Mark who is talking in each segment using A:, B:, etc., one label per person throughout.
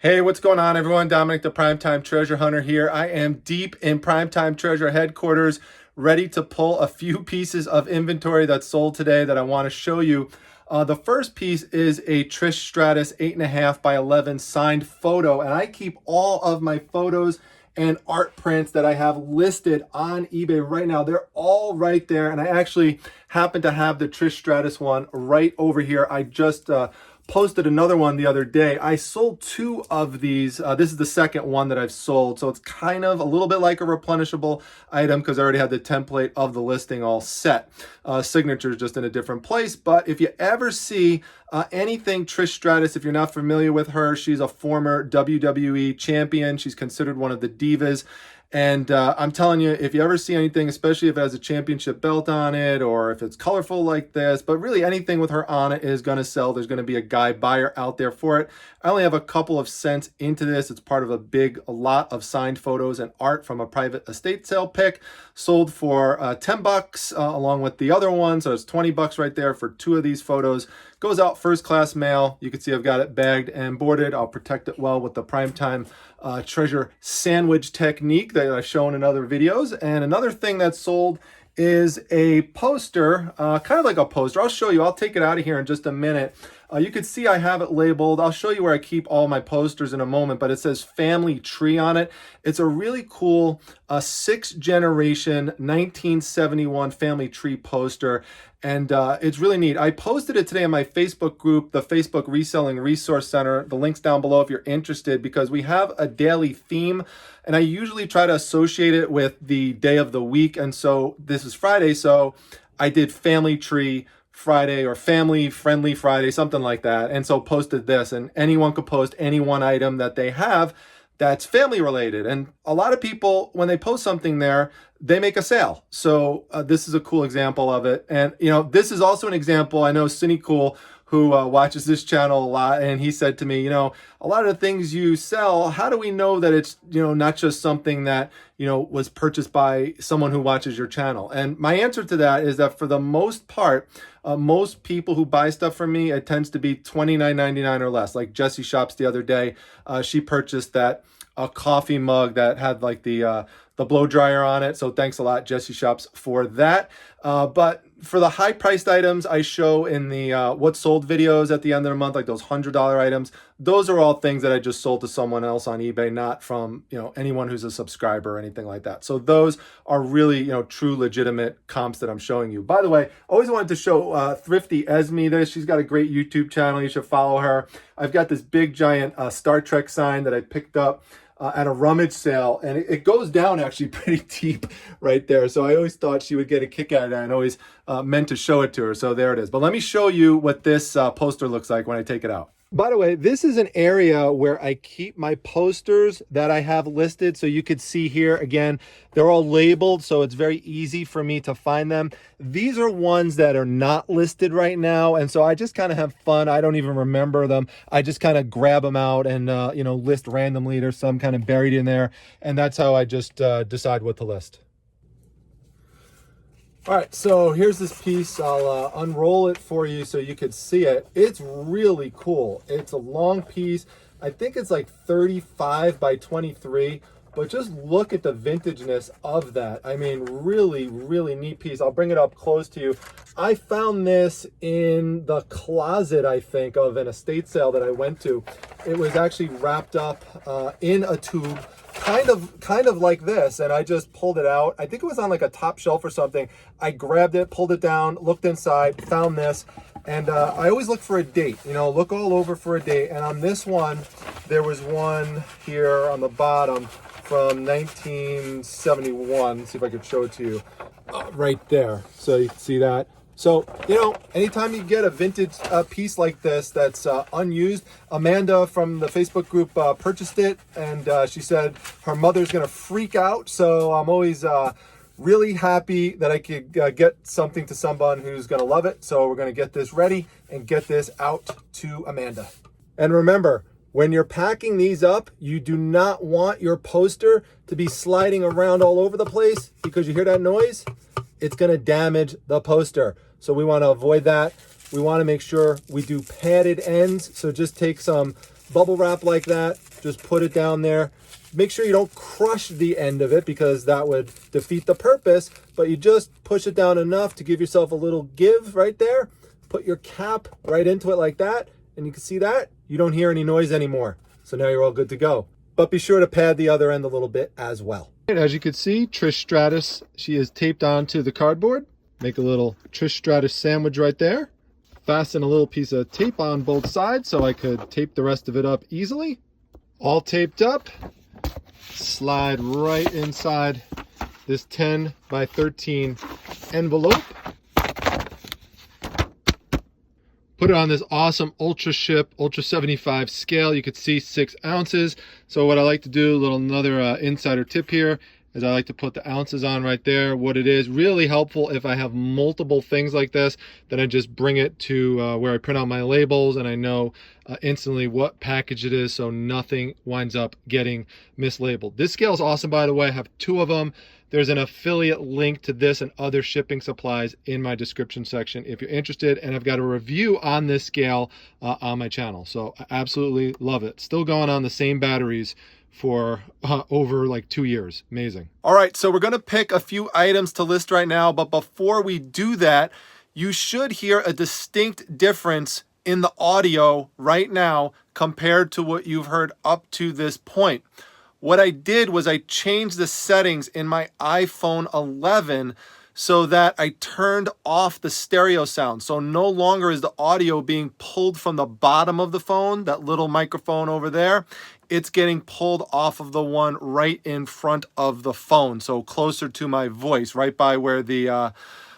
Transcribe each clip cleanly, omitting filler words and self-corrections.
A: Hey, what's going on, everyone? Dominic, the Primetime Treasure Hunter here. I am deep in Primetime Treasure headquarters, ready to pull a few pieces of inventory that's sold today that I want to show you. The first piece is a Trish Stratus 8.5 by 11 signed photo, and I keep all of my photos and art prints that I have listed on eBay right now. They're all right there, and I actually happen to have the Trish Stratus one right over here. I just posted another one the other day. I sold two of these. This is the second one that I've sold, so it's kind of a little bit like a replenishable item because I already had the template of the listing all set. Signature's just in a different place, but if you ever see anything Trish Stratus, if you're not familiar with her, she's a former WWE champion. She's considered one of the divas. And I'm telling you, if you ever see anything, especially if it has a championship belt on it or if it's colorful like this, but really anything with her on it is going to sell. There's going to be a guy buyer out there for it. I only have a couple of cents into this. It's part of a lot of signed photos and art from a private estate sale pick. Sold for 10 bucks along with the other one. So it's 20 bucks right there for two of these photos. Goes out first class mail. You can see I've got it bagged and boarded. I'll protect it well with the Primetime Treasure sandwich technique that I've shown in other videos. And another thing that's sold is a poster, kind of like a poster. I'll show you. I'll take it out of here in just a minute. You can see I have it labeled. I'll show you where I keep all my posters in a moment, but it says Family Tree on it. It's a really cool 6th generation 1971 Family Tree poster. And it's really neat. I posted it today in my Facebook group, the Facebook Reselling Resource Center. The link's down below if you're interested, because we have a daily theme, and I usually try to associate it with the day of the week. And so this is Friday, so I did Family Tree Friday or Family Friendly Friday, something like that. And so posted this, and anyone could post any one item that they have that's family related. And a lot of people, when they post something there, they make a sale. So this is a cool example of it. And, you know, this is also an example. I know Cinecool, who watches this channel a lot, and he said to me, you know, a lot of the things you sell, how do we know that it's, you know, not just something that, you know, was purchased by someone who watches your channel? And my answer to that is that for the most part, most people who buy stuff from me, it tends to be $29.99 or less. Like Jessie Shops the other day, she purchased that coffee mug that had like the blow dryer on it. So thanks a lot, Jessie Shops, for that. But for the high priced items I show in the what sold videos at the end of the month, like those $100 items, those are all things that I just sold to someone else on eBay, not from, you know, anyone who's a subscriber or anything like that. So those are really, you know, true legitimate comps that I'm showing you. By the way, I always wanted to show Thrifty Esme this. She's got a great YouTube channel. You should follow her. I've got this big giant Star Trek sign that I picked up at a rummage sale, and it goes down actually pretty deep right there. So I always thought she would get a kick out of that, and always meant to show it to her. So there it is. But let me show you what this poster looks like when I take it out. By the way, this is an area where I keep my posters that I have listed. So you could see here, again, they're all labeled, so it's very easy for me to find them. These are ones that are not listed right now, and so I just kind of have fun. I don't even remember them. I just kind of grab them out and, you know, list randomly. There's some kind of buried in there, and that's how I just decide what to list. All right, so here's this piece. I'll unroll it for you so you could see it. It's really cool. It's a long piece. I think it's like 35 by 23, but just look at the vintageness of that. I mean, really, really neat piece. I'll bring it up close to you. I found this in the closet, I think, of an estate sale that I went to. It was actually wrapped up in a tube, kind of like this, and I just pulled it out. I think it was on like a top shelf or something. I grabbed it, pulled it down, looked inside, found this, and I always look for a date, you know, look all over for a date. And on this one, there was one here on the bottom from 1971. Let's see if I could show it to you right there. So you can see that. So, you know, anytime you get a vintage piece like this that's unused, Amanda from the Facebook group purchased it, and she said her mother's going to freak out. So I'm always really happy that I could get something to someone who's going to love it. So we're going to get this ready and get this out to Amanda. And remember, when you're packing these up, you do not want your poster to be sliding around all over the place, because you hear that noise, it's going to damage the poster. So we want to avoid that. We want to make sure we do padded ends. So just take some bubble wrap like that, just put it down there. Make sure you don't crush the end of it because that would defeat the purpose, but you just push it down enough to give yourself a little give right there. Put your cap right into it like that, and you can see that. You don't hear any noise anymore. So now you're all good to go. But be sure to pad the other end a little bit as well. As you can see, Trish Stratus, she is taped onto the cardboard. Make a little Trish Stratus sandwich right there. Fasten a little piece of tape on both sides so I could tape the rest of it up easily. All taped up. Slide right inside this 10 by 13 envelope. Put it on this awesome Ultra Ship Ultra 75 scale. You could see 6 ounces. So what I like to do, another insider tip here, is I like to put the ounces on right there. What it is really helpful if I have multiple things like this, then I just bring it to where I print out my labels and I know instantly what package it is so nothing winds up getting mislabeled. This scale is awesome, by the way. I have 2 of them. There's an affiliate link to this and other shipping supplies in my description section if you're interested, and I've got a review on this scale on my channel. So I absolutely love it. Still going on the same batteries for over like 2 years. Amazing. All right, so we're going to pick a few items to list right now, but before we do that, you should hear a distinct difference in the audio right now compared to what you've heard up to this point. What I did was I changed the settings in my iPhone 11 so that I turned off the stereo sound. So no longer is the audio being pulled from the bottom of the phone, that little microphone over there. It's getting pulled off of the one right in front of the phone. So closer to my voice, right by where the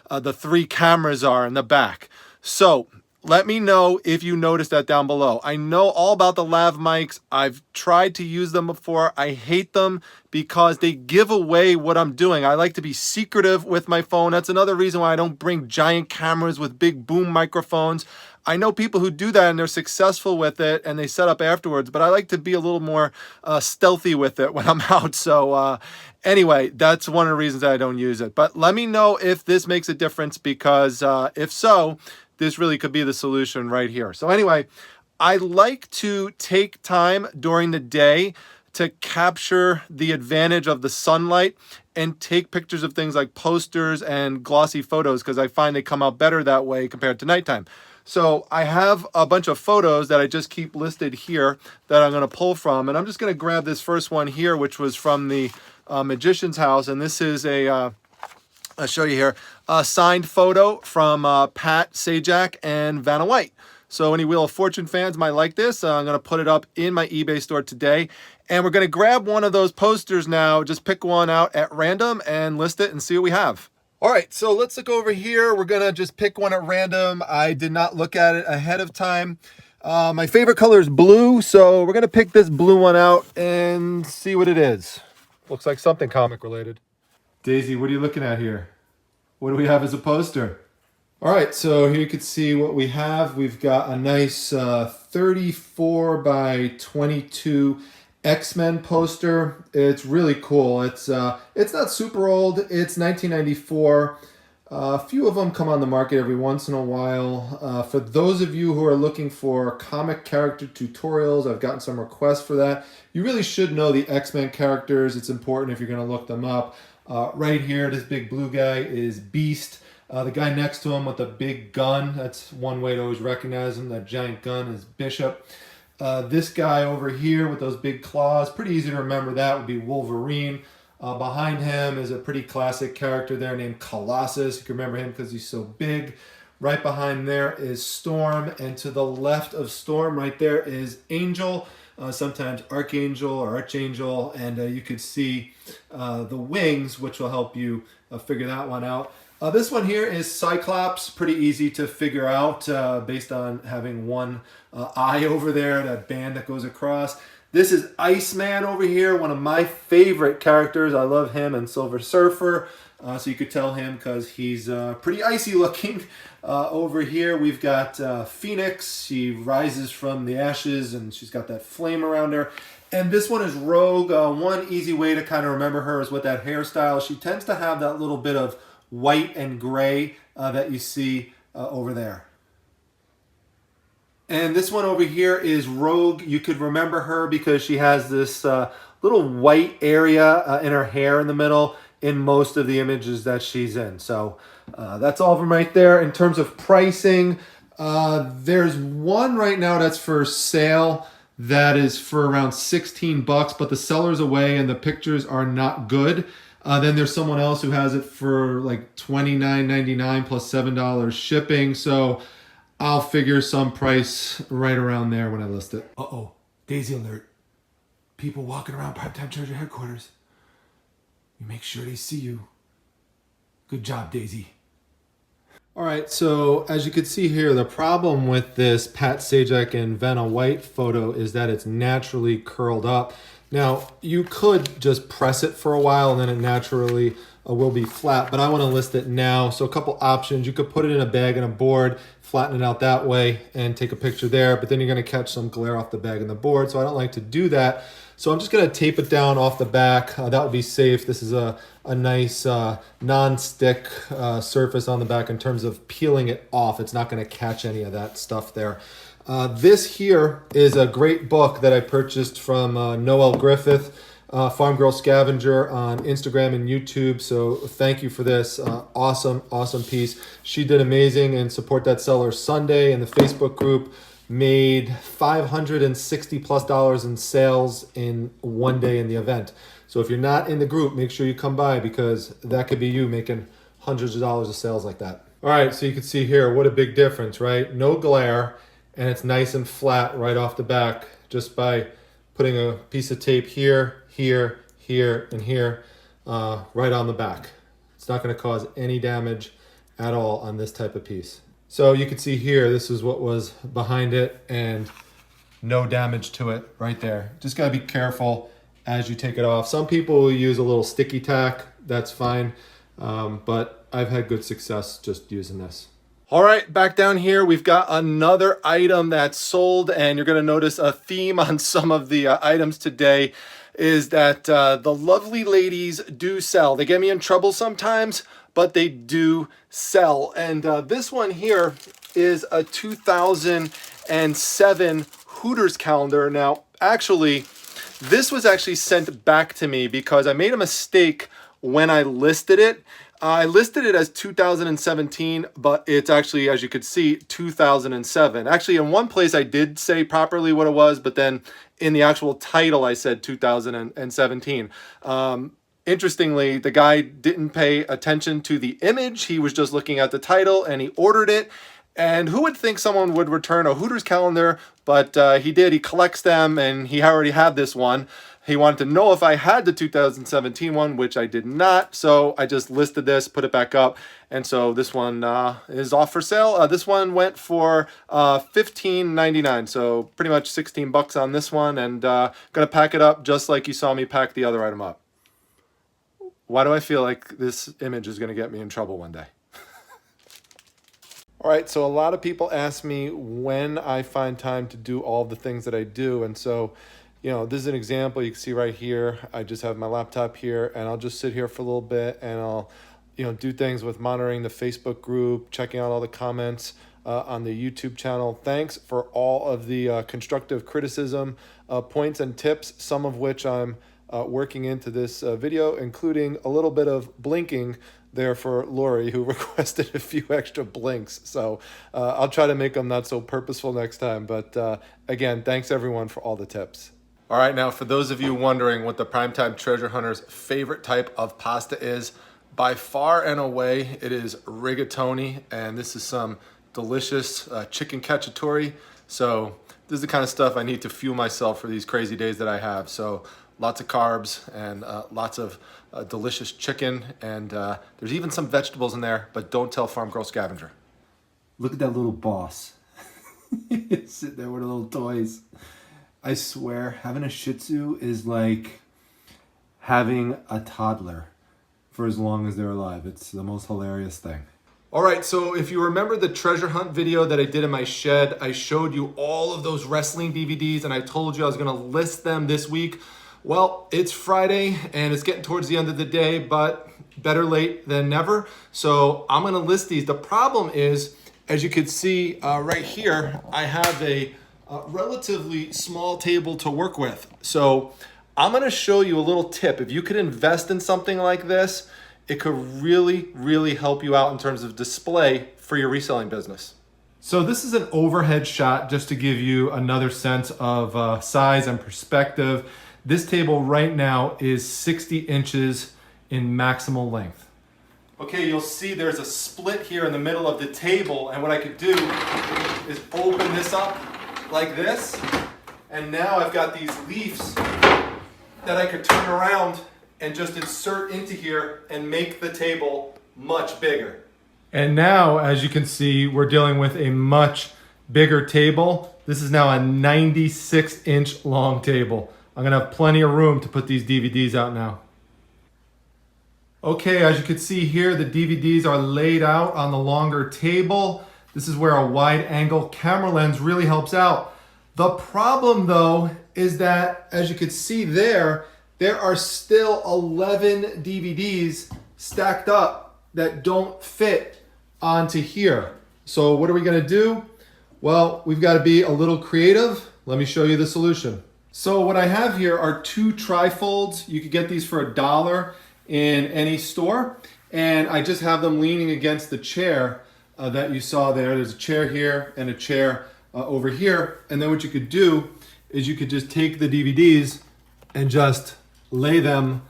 A: 3 cameras are in the back. So let me know if you noticed that down below. I know all about the lav mics. I've tried to use them before. I hate them because they give away what I'm doing. I like to be secretive with my phone. That's another reason why I don't bring giant cameras with big boom microphones. I know people who do that and they're successful with it and they set up afterwards, but I like to be a little more stealthy with it when I'm out. So anyway, that's one of the reasons I don't use it. But let me know if this makes a difference because if so, this really could be the solution right here. So anyway, I like to take time during the day to capture the advantage of the sunlight and take pictures of things like posters and glossy photos because I find they come out better that way compared to nighttime. So I have a bunch of photos that I just keep listed here that I'm going to pull from. And I'm just going to grab this first one here, which was from the magician's house. And this is a I'll show you here, a signed photo from Pat Sajak and Vanna White. So any Wheel of Fortune fans might like this. I'm going to put it up in my eBay store today. And we're going to grab one of those posters now, just pick one out at random and list it and see what we have. All right, so let's look over here. We're going to just pick one at random. I did not look at it ahead of time. My favorite color is blue, so we're going to pick this blue one out and see what it is. Looks like something comic related. Daisy, what are you looking at here? What do we have as a poster? All right, so here you can see what we have. We've got a nice 34 by 22 X-Men poster. It's really cool. It's not super old. It's 1994. A few of them come on the market every once in a while. For those of you who are looking for comic character tutorials, I've gotten some requests for that. You really should know the X-Men characters. It's important if you're going to look them up. Right here, this big blue guy is Beast. The guy next to him with the big gun, that's one way to always recognize him. That giant gun is Bishop. This guy over here with those big claws, pretty easy to remember, that would be Wolverine. Behind him is a pretty classic character there named Colossus. You can remember him because he's so big. Right behind there is Storm, and to the left of Storm right there is Angel. Sometimes Archangel or Archangel, and you could see the wings, which will help you figure that one out. This one here is Cyclops, pretty easy to figure out based on having one eye over there, that band that goes across. This is Iceman over here, one of my favorite characters. I love him and Silver Surfer, so you could tell him because he's pretty icy looking. Over here we've got Phoenix. She rises from the ashes and she's got that flame around her. And this one is Rogue. One easy way to kind of remember her is with that hairstyle. She tends to have that little bit of white and gray that you see over there. And this one over here is Rogue. You could remember her because she has this little white area in her hair in the middle in most of the images that she's in. So that's all of them right there. In terms of pricing, there's one right now that's for sale that is for around 16 bucks, but the seller's away and the pictures are not good. Then there's someone else who has it for like $29.99 plus $7 shipping. So I'll figure some price right around there when I list it. Uh-oh, Daisy alert. People walking around Primetime Treasure headquarters. You make sure they see you. Good job, Daisy. All right, so as you can see here, the problem with this Pat Sajak and Vanna White photo is that it's naturally curled up. Now, you could just press it for a while and then it naturally will be flat, but I want to list it now. So a couple options. You could put it in a bag and a board, flatten it out that way and take a picture there, but then you're going to catch some glare off the bag and the board, so I don't like to do that. So I'm just going to tape it down off the back. That would be safe. This is a nice non-stick surface on the back in terms of peeling it off. It's not going to catch any of that stuff there. This here is a great book that I purchased from Noelle Griffith, Farm Girl Scavenger on Instagram and YouTube. So thank you for this. Awesome piece. She did amazing, and Support That Seller Sunday in the Facebook group made $560+ in sales in one day in the event. So if you're not in the group, make sure you come by because that could be you making hundreds of dollars of sales like that. All right, so you can see here, what a big difference, right? No glare, and it's nice and flat right off the back just by putting a piece of tape here, here, and here, right on the back. It's not going to cause any damage at all on this type of piece. So you can see here, this is what was behind it and no damage to it right there. Just got to be careful as you take it off. Some people will use a little sticky tack. That's fine. But I've had good success just using this. All right, back down here, we've got another item that's sold, and you're going to notice a theme on some of the items today is that the lovely ladies do sell. They get me in trouble sometimes, but they do sell. And this one here is a 2007 Hooters calendar. Now, actually, this was actually sent back to me because I made a mistake when I listed it. I listed it as 2017, but it's actually, as you could see, 2007. Actually, in one place I did say properly what it was, but then in the actual title I said 2017. Interestingly, the guy didn't pay attention to the image. He was just looking at the title and he ordered it. And who would think someone would return a Hooters calendar? But he did. He collects them and he already had this one. He wanted to know if I had the 2017 one, which I did not. So I just listed this, put it back up. And so this one is off for sale. This one went for $15.99. So pretty much 16 bucks on this one. And gonna pack it up just like you saw me pack the other item up. Why do I feel like this image is gonna get me in trouble one day? All right, so a lot of people ask me when I find time to do all the things that I do. And so, you know, this is an example you can see right here. I just have my laptop here and I'll just sit here for a little bit and I'll, you know, do things with monitoring the Facebook group, checking out all the comments on the YouTube channel. Thanks for all of the constructive criticism, points and tips, some of which I'm working into this video, including a little bit of blinking there for Lori, who requested a few extra blinks. So I'll try to make them not so purposeful next time. But again, thanks everyone for all the tips. All right, now for those of you wondering what the Primetime Treasure Hunter's favorite type of pasta is, by far and away, it is rigatoni. And this is some delicious chicken cacciatore. So this is the kind of stuff I need to fuel myself for these crazy days that I have. So lots of carbs and lots of delicious chicken, and there's even some vegetables in there, but don't tell Farm Girl Scavenger. Look at that little boss. Sitting there with the little toys. I swear, having a Shih Tzu is like having a toddler for as long as they're alive. It's the most hilarious thing. All right, so if you remember the treasure hunt video that I did in my shed, I showed you all of those wrestling DVDs and I told you I was gonna list them this week. Well, it's Friday and it's getting towards the end of the day, but better late than never. So I'm gonna list these. The problem is As you can see right here, I have a relatively small table to work with. So I'm gonna show you a little tip. If you could invest in something like this, it could really, really help you out in terms of display for your reselling business. So this is an overhead shot just to give you another sense of size and perspective. This table right now is 60 inches in maximal length. Okay, you'll see there's a split here in the middle of the table, and what I could do is open this up like this, and now I've got these leaves that I could turn around and just insert into here and make the table much bigger. And now, as you can see, we're dealing with a much bigger table. This is now a 96-inch long table. I'm gonna have plenty of room to put these DVDs out now. Okay, as you can see here, the DVDs are laid out on the longer table. This is where a wide angle camera lens really helps out. The problem though is that, as you can see there are still 11 DVDs stacked up that don't fit onto here. So what are we gonna do? Well, we've gotta be a little creative. Let me show you the solution. So what I have here are two trifolds. You could get these for $1 in any store, and I just have them leaning against the chair that you saw there. There's a chair here and a chair over here, and then what you could do is you could just take the DVDs and just lay them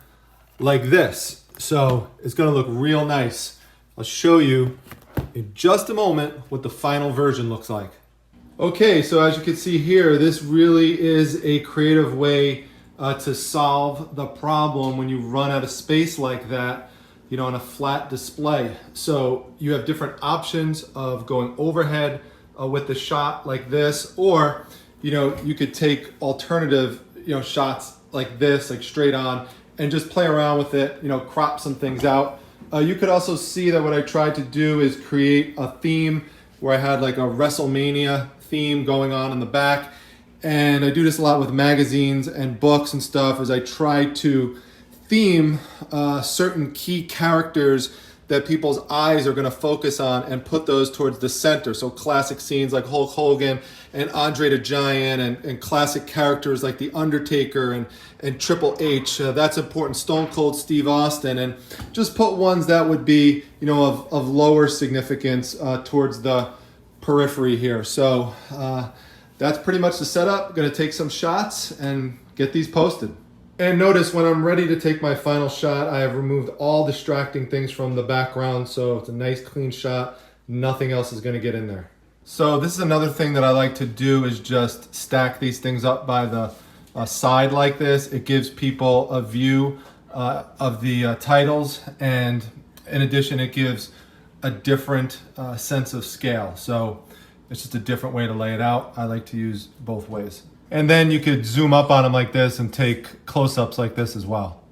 A: like this. So it's gonna look real nice. I'll show you in just a moment what the final version looks like. Okay, so as you can see here, this really is a creative way to solve the problem when you run out of space like that, you know, on a flat display. So you have different options of going overhead with the shot like this, or, you know, you could take alternative, you know, shots like this, like straight on, and just play around with it, you know, crop some things out. You could also see that what I tried to do is create a theme where I had like a WrestleMania theme going on in the back. And I do this a lot with magazines and books and stuff, as I try to theme certain key characters that people's eyes are gonna focus on and put those towards the center. So classic scenes like Hulk Hogan and Andre the Giant, and classic characters like The Undertaker and Triple H. That's important. Stone Cold Steve Austin, and just put ones that would be, you know, of lower significance towards the periphery here. So that's pretty much the setup. I'm gonna take some shots and get these posted. And notice when I'm ready to take my final shot, I have removed all distracting things from the background, so it's a nice clean shot. Nothing else is gonna get in there. So this is another thing that I like to do, is just stack these things up by the side like this. It gives people a view of the titles, and in addition, it gives a different sense of scale. So it's just a different way to lay it out. I like to use both ways. And then you could zoom up on them like this and take close-ups like this as well.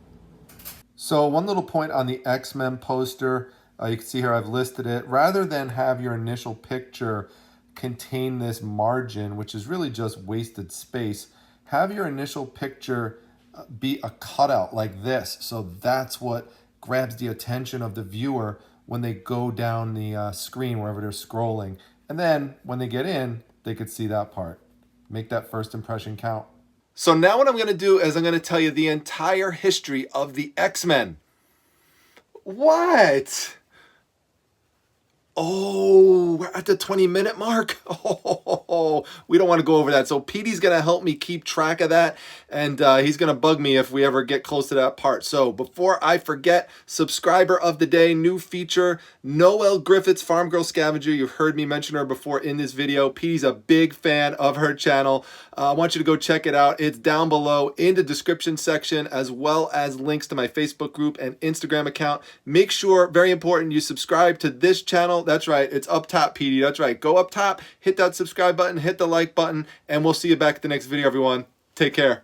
A: So one little point on the X-Men poster, you can see here I've listed it. Rather than have your initial picture contain this margin, which is really just wasted space, have your initial picture be a cutout like this. So that's what grabs the attention of the viewer when they go down the screen wherever they're scrolling. And then when they get in, they could see that part. Make that first impression count. So now what I'm gonna do is I'm gonna tell you the entire history of the X-Men. What? Oh, we're at the 20-minute mark. Oh, we don't want to go over that. So Petey's going to help me keep track of that, and he's going to bug me if we ever get close to that part. So before I forget, subscriber of the day, new feature, Noelle Griffiths, Farm Girl Scavenger. You've heard me mention her before in this video. Petey's a big fan of her channel. I want you to go check it out. It's down below in the description section, as well as links to my Facebook group and Instagram account. Make sure, very important, you subscribe to this channel. That's right, it's up top, Petey. That's right. Go up top, hit that subscribe button, hit the like button, and we'll see you back at the next video, everyone. Take care.